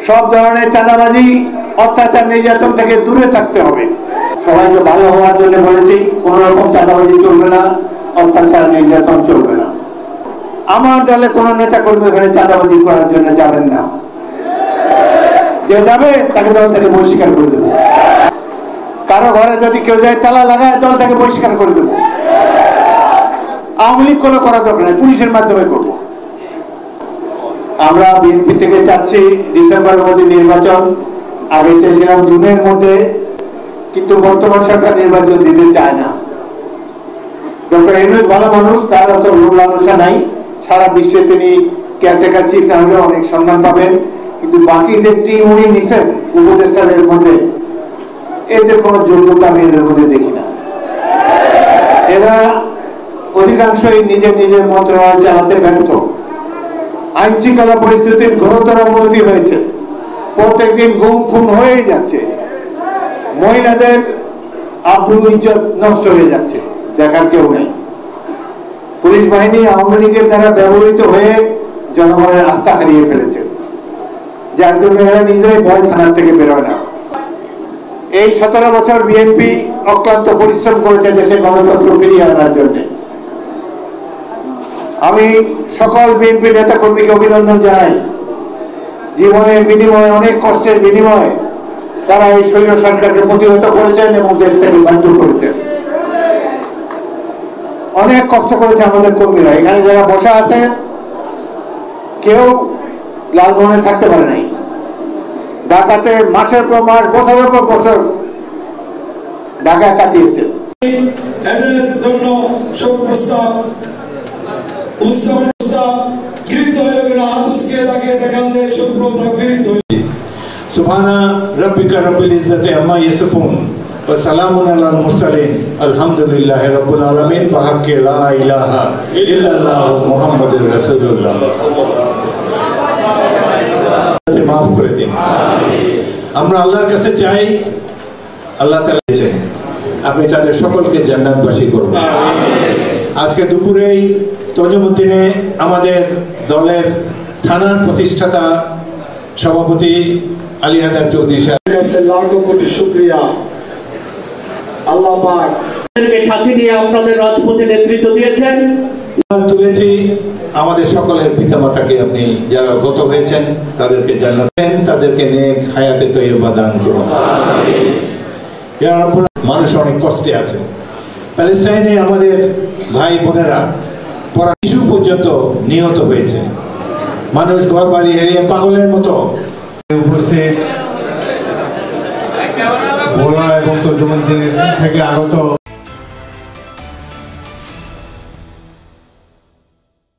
সব ধরনের চাঁদাবাজি, অত্যাচার, নির্যাতন থেকে দূরে থাকতে হবে। সবাইকে ভালো হওয়ার জন্য বলেছি, কোন রকম চাঁদাবাজি চলবে না, অত্যাচার নির্যাতন চলবে না। আমার দলে কোন নেতা কর্মী এখানে চাঁদাবাজি করার জন্য যাবেন না। যে যাবে তাকে দল থেকে বহিষ্কার করে দেবো। কারো ঘরে যদি কেউ যায় তালা লাগায়, দল থেকে বহিষ্কার করে দেবো। আওয়ামী লীগ কোনো করার দরকার নেই, পুলিশের মাধ্যমে করব। আমরা বিএনপি থেকে চাচ্ছি ডিসেম্বরের মধ্যে নির্বাচন, আগে চেয়েছিলাম জুনের মধ্যে, কিন্তু বর্তমান সরকার নির্বাচন দিতে চায় না। ডক্টর ইউনূস ভালো মানুষ, তার অত লোভ লালসা নাই। সারা বিশ্বে তিনি কেয়ারটেকার চিফ না হলে অনেক সম্মান পাবেন, কিন্তু বাকি যে টিম উনি নিছেন উপদেষ্টাদের মধ্যে, এদের কোনো যোগ্যতা আমি এদের মধ্যে দেখি না। এরা অধিকাংশই নিজের নিজের মন্ত্রণালয় চালাতে ব্যর্থ। আইন শৃঙ্খলা পরিস্থিতির ঘোরতর অবনতি হয়েছে, প্রত্যেকদিন গুম খুন হয়েই যাচ্ছে, মহিলাদের আব্রু ইজ্জত নষ্ট হয়ে যাচ্ছে, দেখার কেউ নেই। পুলিশ বাহিনী আওয়ামী লীগের দ্বারা ব্যবহৃত হয়ে জনগণের আস্থা হারিয়ে ফেলেছে, যার জন্য এরা নিজেরাই ভয় থানার থেকে বেরোয় না। এই 17 বছর বিএনপি অক্লান্ত পরিশ্রম করেছে দেশে গণতন্ত্র ফিরিয়ে আনার জন্য। আমি সকল বিএনপি নেতা কর্মীকে অভিনন্দন জানাই। জীবনের বিনিময়ে, অনেক কষ্টের বিনিময়ে তারা এই স্বৈর সরকারকে প্রতিহত করেছেন এবং দেশ থেকে বাধ্য করেছেন। অনেক কষ্ট করেছে আমাদের কর্মীরা। এখানে যারা বসা আছে কেউ লালমোহনে থাকতে পারে নাই। ঢাকাতে মাসের পর মাস, বছরের পর বছর ঢাকায় কাটিয়েছে। এদের জন্য শোক প্রস্তাব গৃহীত হয়ে গেল। আতুসকে তাকে দেখান যে শোক প্রস্তাব গৃহীত হয়েছে। সুবহানা রাব্বিকা রাব্বিল ইজ্জাতি আম্মা ইয়াসিফুন ওয়া সালামুন আলাল মুরসালিন আলহামদুলিল্লাহি রাব্বিল আলামিন ওয়া হাক্কি লা ইলাহা ইল্লাল্লাহ মুহাম্মাদুর রাসূলুল্লাহ। মাফ করে দিন। আমরা আল্লাহর কাছে চাই, আল্লাহ তাআলা চাই আপনি তাদের সকলকে জান্নাতবাসী করুন। আজকে দুপুরেই তজুমউদ্দিনে আমাদের দলের থানার প্রতিষ্ঠাতা সভাপতি আলী হায়দার চৌধুরী সাহেবের কাছে লাখো কোটি শুকরিয়া। আল্লাহ পাক আপনাদেরকে সাথে নিয়ে আপনাদের রাজপথে নেতৃত্ব দিয়েছেন। তুলেছি আমাদের সকলের পিতামাতাকে আপনি যারা গত হয়েছেন তাদেরকে জান্নাত দেন, তাদেরকে নেক হায়াতে তয়্যিবা দান করুন। ইয়া রাব্বুল মানুষ অনেক কষ্টে আছে। প্যালেস্টাইনে আমাদের ভাই বোনেরা শিশু পর্যন্ত নিহত হয়েছে। মানুষ ঘর বাড়ি হারিয়ে পাগলের মতো উপস্থিত ভোলা এবং তজুমউদ্দিন থেকে আগত